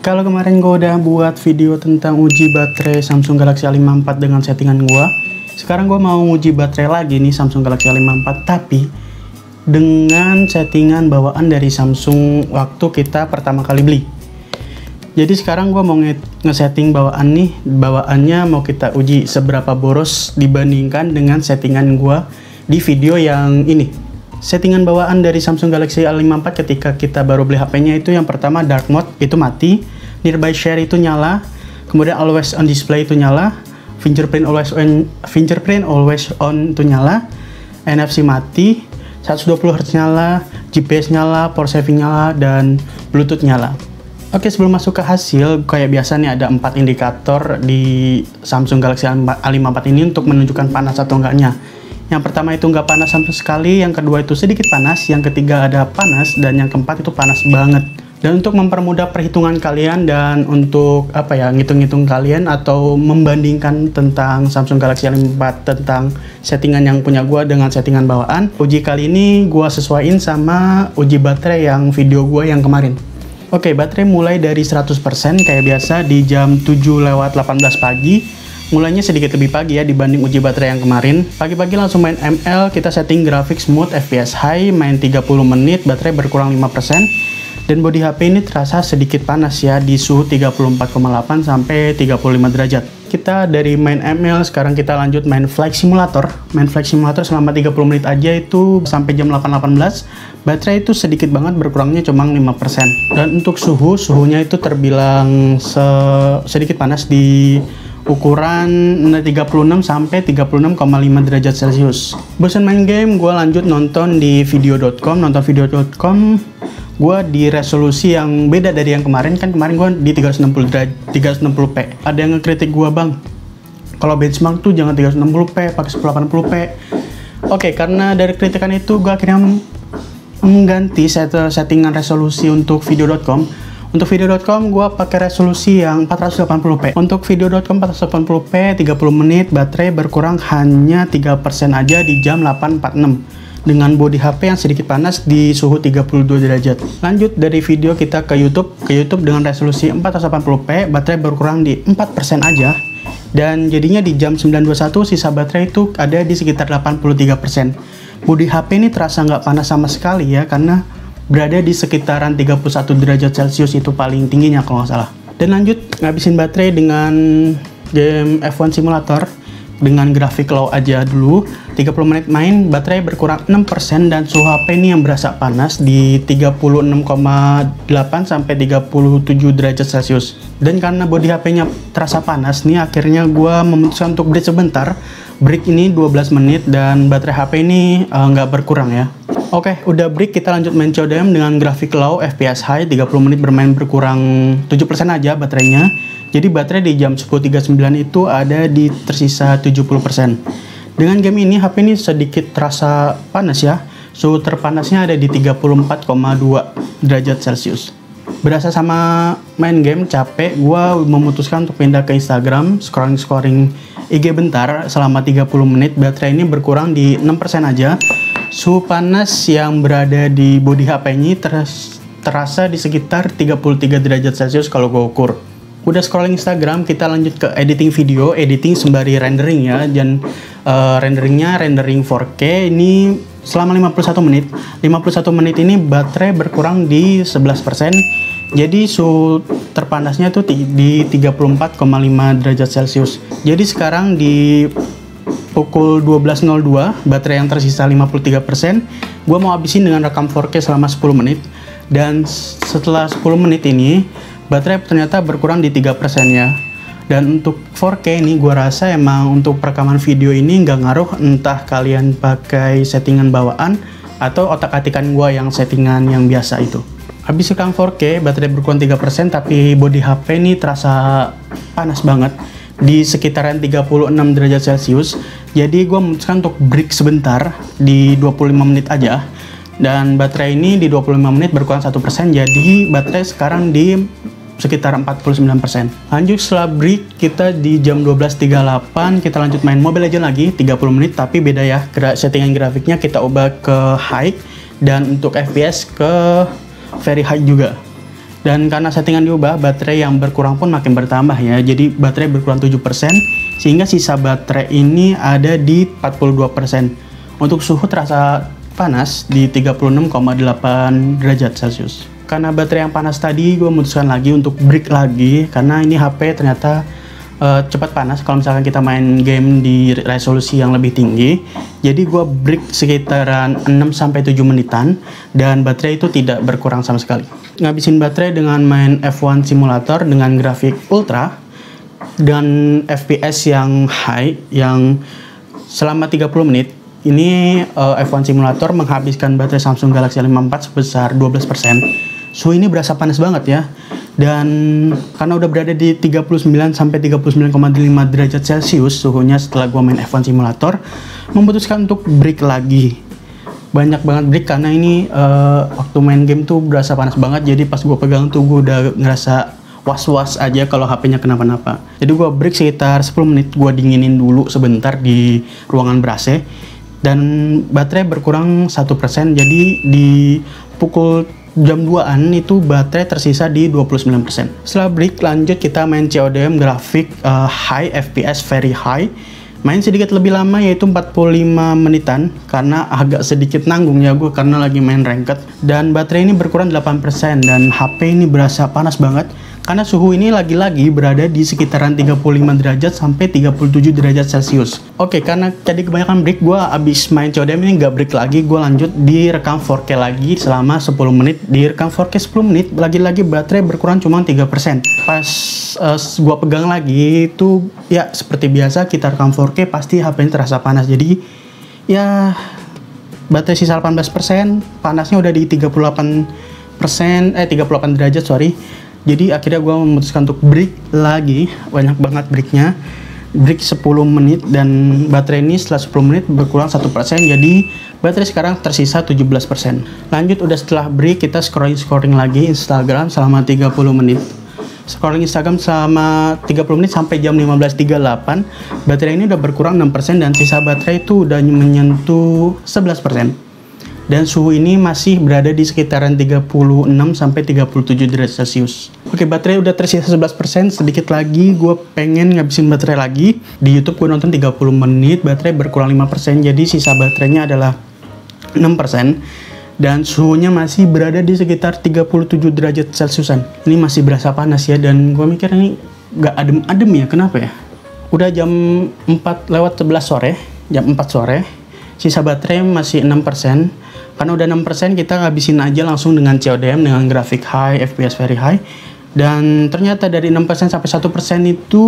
Kalau kemarin gue udah buat video tentang uji baterai Samsung Galaxy A54 dengan settingan gue, sekarang gue mau uji baterai lagi nih Samsung Galaxy A54, tapi dengan settingan bawaan dari Samsung waktu kita pertama kali beli. Jadi sekarang gue mau ngesetting bawaan nih, bawaannya mau kita uji seberapa boros dibandingkan dengan settingan gue di video yang ini. Settingan bawaan dari Samsung Galaxy A54 ketika kita baru beli HP-nya itu yang pertama dark mode itu mati, nearby share itu nyala, kemudian always on display itu nyala, fingerprint always on itu nyala, NFC mati, 120 Hz nyala, GPS nyala, power saving nyala, dan Bluetooth nyala. Oke, sebelum masuk ke hasil, kayak biasa nih ada 4 indikator di Samsung Galaxy A54 ini untuk menunjukkan panas atau enggaknya. Yang pertama itu nggak panas sama sekali, yang kedua itu sedikit panas, yang ketiga ada panas, dan yang keempat itu panas banget. Dan untuk mempermudah perhitungan kalian dan untuk ngitung-ngitung kalian atau membandingkan tentang Samsung Galaxy A54 tentang settingan yang punya gua dengan settingan bawaan, uji kali ini gua sesuaiin sama uji baterai yang video gua yang kemarin. Oke, baterai mulai dari 100% kayak biasa di jam 7:18 pagi. Mulainya sedikit lebih pagi ya dibanding uji baterai yang kemarin. Pagi-pagi langsung main ML, kita setting grafik smooth, FPS high, main 30 menit, baterai berkurang 5%. Dan bodi HP ini terasa sedikit panas ya di suhu 34,8 sampai 35 derajat. Kita dari main ML, sekarang kita lanjut main Flight Simulator. Main Flight Simulator selama 30 menit aja itu sampai jam 8.18. Baterai itu sedikit banget berkurangnya cuma 5%. Dan untuk suhunya itu terbilang sedikit panas di ukuran 36 sampai 36,5 derajat Celcius. Bosan main game, gue lanjut nonton di video.com. Nonton video.com gue di resolusi yang beda dari yang kemarin. Kan kemarin gue di 360p. Ada yang ngekritik gue, bang, kalau benchmark tuh jangan 360p, pakai 1080p. Oke, karena dari kritikan itu gue akhirnya mengganti settingan resolusi untuk video.com. Untuk video.com gue pakai resolusi yang 480p. Untuk video.com 480p, 30 menit, baterai berkurang hanya 3% aja di jam 8.46. Dengan bodi HP yang sedikit panas di suhu 32 derajat. Lanjut dari video kita ke YouTube. Ke YouTube dengan resolusi 480p, baterai berkurang di 4% aja. Dan jadinya di jam 9.21 sisa baterai itu ada di sekitar 83%. Bodi HP ini terasa nggak panas sama sekali ya, karena berada di sekitaran 31 derajat Celcius itu paling tingginya kalau nggak salah. Dan lanjut ngabisin baterai dengan game F1 Simulator dengan grafik low aja dulu. 30 menit main, baterai berkurang 6% dan suhu HP ini yang berasa panas di 36,8 sampai 37 derajat Celcius. Dan karena bodi HP-nya terasa panas nih, akhirnya gua memutuskan untuk break sebentar. Break ini 12 menit dan baterai HP ini nggak berkurang ya. Oke, udah break, kita lanjut main CODM dengan grafik low, FPS high, 30 menit bermain berkurang 7% aja baterainya. Jadi baterai di jam 10.39 itu ada di tersisa 70%. Dengan game ini, HP ini sedikit terasa panas ya. Suhu terpanasnya ada di 34,2 derajat Celcius. Berasa sama main game capek, gue memutuskan untuk pindah ke Instagram, scrolling IG bentar selama 30 menit, baterai ini berkurang di 6% aja. Suhu panas yang berada di bodi HP ini terasa di sekitar 33 derajat Celcius kalau gue ukur. Udah scrolling Instagram, kita lanjut ke editing video, editing sembari rendering ya. Dan renderingnya rendering 4K ini selama 51 menit. 51 menit ini baterai berkurang di 11%. Jadi suhu terpanasnya tuh di 34,5 derajat Celcius. Jadi sekarang di pukul 12.02, baterai yang tersisa 53%. Gue mau habisin dengan rekam 4K selama 10 menit. Dan setelah 10 menit ini, baterai ternyata berkurang di 3% ya. Dan untuk 4K ini gue rasa emang untuk perekaman video ini nggak ngaruh, entah kalian pakai settingan bawaan atau otak-atikan gue yang settingan yang biasa itu. Habis rekam 4K, baterai berkurang 3%, tapi bodi HP ini terasa panas banget di sekitaran 36 derajat Celcius. Jadi gue memutuskan untuk break sebentar di 25 menit aja. Dan baterai ini di 25 menit berkurang 1%, jadi baterai sekarang di sekitar 49%. Lanjut setelah break, kita di jam 12.38 kita lanjut main Mobile Legends lagi 30 menit, tapi beda ya, settingan grafiknya kita ubah ke high dan untuk FPS ke very high juga. Dan karena settingan diubah, baterai yang berkurang pun makin bertambah ya. Jadi baterai berkurang 7%, sehingga sisa baterai ini ada di 42%. Untuk suhu terasa panas di 36,8 derajat Celcius. Karena baterai yang panas tadi, gue memutuskan lagi untuk break lagi, karena ini HP ternyata cepat panas kalau misalkan kita main game di resolusi yang lebih tinggi. Jadi gue break sekitaran 6-7 menitan dan baterai itu tidak berkurang sama sekali. Ngabisin baterai dengan main F1 simulator dengan grafik ultra dan FPS yang high yang selama 30 menit. Ini F1 simulator menghabiskan baterai Samsung Galaxy A54 sebesar 12%. Suhu ini berasa panas banget ya. Dan karena udah berada di 39 sampai 39,5 derajat Celcius suhunya setelah gua main F1 simulator, memutuskan untuk break lagi. Banyak banget break karena ini waktu main game tuh berasa panas banget. Jadi pas gua pegang tuh gua udah ngerasa was-was aja kalau HP-nya kenapa-napa. Jadi gua break sekitar 10 menit, gua dinginin dulu sebentar di ruangan ber-AC. Dan baterai berkurang 1%, jadi di pukul jam 2-an itu baterai tersisa di 29%. Setelah break lanjut kita main CODM grafik high, FPS very high. Main sedikit lebih lama yaitu 45 menitan karena agak sedikit nanggung ya gue karena lagi main ranked. Dan baterai ini berkurang 8% dan HP ini berasa panas banget karena suhu ini lagi-lagi berada di sekitaran 35 derajat sampai 37 derajat Celcius. Oke, karena tadi kebanyakan break, gue abis main CODM ini nggak break lagi, gue lanjut direkam 4K lagi selama 10 menit. Direkam 4K 10 menit, lagi-lagi baterai berkurang cuma 3%. Pas gue pegang lagi itu ya seperti biasa kita rekam 4K pasti HP ini terasa panas. Jadi ya baterai sisa 18%, panasnya udah di 38 derajat sorry. Jadi akhirnya gue memutuskan untuk break lagi, banyak banget breaknya, break 10 menit dan baterai ini setelah 10 menit berkurang 1%, jadi baterai sekarang tersisa 17%. Lanjut udah setelah break kita scrolling lagi Instagram selama 30 menit. Scrolling Instagram selama 30 menit sampai jam 15.38, baterai ini udah berkurang 6% dan sisa baterai itu udah menyentuh 11%. Dan suhu ini masih berada di sekitaran 36 sampai 37 derajat Celcius. Oke, baterai udah tersisa 11%, sedikit lagi gue pengen ngabisin baterai lagi. Di YouTube gue nonton 30 menit, baterai berkurang 5%, jadi sisa baterainya adalah 6%. Dan suhunya masih berada di sekitar 37 derajat Celciusan. Ini masih berasa panas ya, dan gue mikir ini gak adem-adem ya, kenapa ya? Udah jam 4:11 sore, jam 4 sore, sisa baterai masih 6%. Karena udah 6% kita ngabisin aja langsung dengan CODM dengan grafik high, FPS very high. Dan ternyata dari 6% sampai 1% itu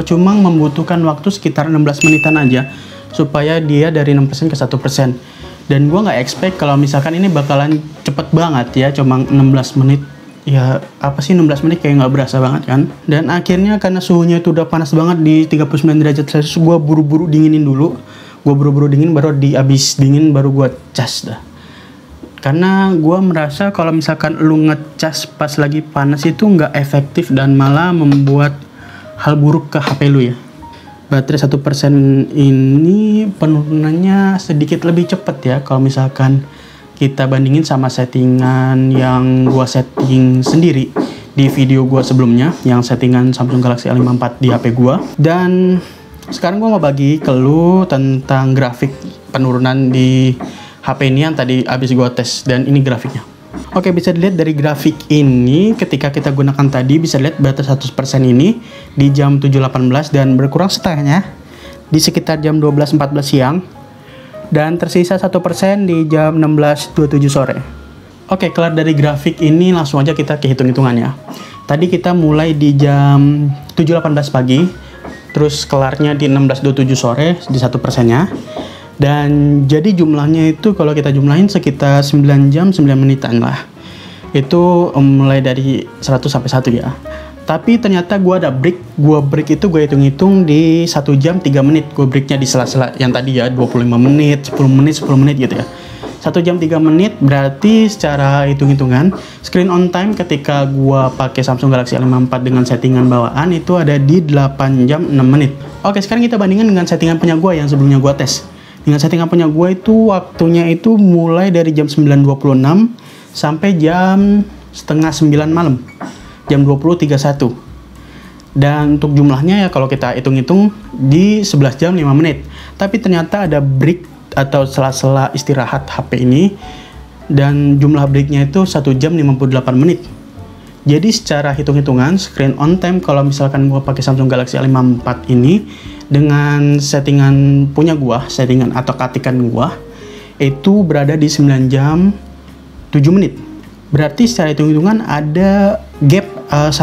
cuma membutuhkan waktu sekitar 16 menitan aja supaya dia dari 6% ke 1%. Dan gua nggak expect kalau misalkan ini bakalan cepet banget ya, cuma 16 menit. Ya apa sih 16 menit kayak nggak berasa banget kan. Dan akhirnya karena suhunya itu udah panas banget di 39 derajat Celcius, gua buru-buru dinginin dulu. Gua buru-buru dingin, baru abis dingin baru gua cas dah. Karena gue merasa kalau misalkan lu ngecas pas lagi panas itu nggak efektif dan malah membuat hal buruk ke HP lu ya. Baterai 1% ini penurunannya sedikit lebih cepet ya kalau misalkan kita bandingin sama settingan yang gue setting sendiri di video gue sebelumnya, yang settingan Samsung Galaxy A54 di HP gue. Dan sekarang gue mau bagi ke lu tentang grafik penurunan di HP ini yang tadi habis gue tes, dan ini grafiknya. Oke, bisa dilihat dari grafik ini ketika kita gunakan tadi, bisa lihat baterai 100% ini di jam 7.18 dan berkurang setengahnya di sekitar jam 12.14 siang dan tersisa 1% di jam 16.27 sore. Oke, kelar dari grafik ini langsung aja kita ke hitung-hitungannya. Tadi kita mulai di jam 7.18 pagi, terus kelarnya di 16.27 sore di 1%-nya. Dan jadi jumlahnya itu kalau kita jumlahin sekitar 9 jam 9 menitan lah. Itu mulai dari 100 sampai 1 ya. Tapi ternyata gue ada break. Gue break itu gue hitung-hitung di 1 jam 3 menit. Gue breaknya di sela-sela yang tadi ya 25 menit, 10 menit, 10 menit gitu ya. 1 jam 3 menit berarti secara hitung-hitungan screen on time ketika gue pakai Samsung Galaxy A54 dengan settingan bawaan itu ada di 8 jam 6 menit. Oke, sekarang kita bandingkan dengan settingan punya gue yang sebelumnya gue tes. Dengan settingan punya gue itu waktunya itu mulai dari jam 9.26 sampai jam setengah 9 malam, jam 20.31. Dan untuk jumlahnya ya kalau kita hitung-hitung di 11 jam 5 menit. Tapi ternyata ada break atau sela-sela istirahat HP ini, dan jumlah breaknya itu 1 jam 58 menit. Jadi secara hitung-hitungan screen on time kalau misalkan gua pakai Samsung Galaxy A54 ini dengan settingan punya gua, settingan atau katikan gua, itu berada di 9 jam 7 menit. Berarti secara hitung-hitungan ada gap 1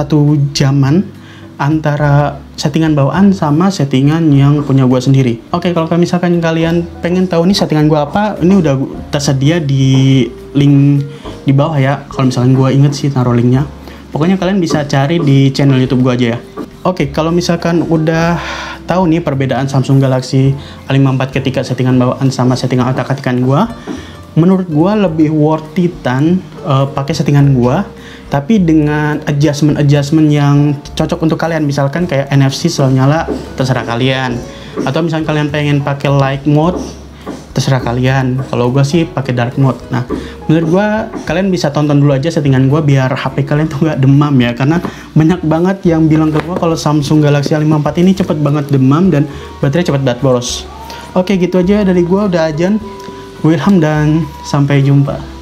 jaman antara settingan bawaan sama settingan yang punya gua sendiri. Oke, kalau misalkan kalian pengen tahu nih settingan gua apa, ini udah tersedia di link di bawah ya. Kalau misalkan gua inget sih taruh linknya. Pokoknya kalian bisa cari di channel YouTube gua aja ya. Oke, kalau misalkan udah tahu nih perbedaan Samsung Galaxy A54 ketika settingan bawaan sama settingan otak-atikan gua, menurut gua lebih worth it-an pakai settingan gua, tapi dengan adjustment yang cocok untuk kalian. Misalkan kayak NFC selalu nyala, terserah kalian. Atau misalkan kalian pengen pakai light mode, terserah kalian. Kalau gue sih pakai dark mode. Nah, menurut gue kalian bisa tonton dulu aja settingan gue biar HP kalian tuh nggak demam ya. Karena banyak banget yang bilang ke gue kalau Samsung Galaxy A54 ini cepet banget demam dan baterai cepet banget boros. Oke, gitu aja dari gue, udah ajan. Gue Ilham dan sampai jumpa.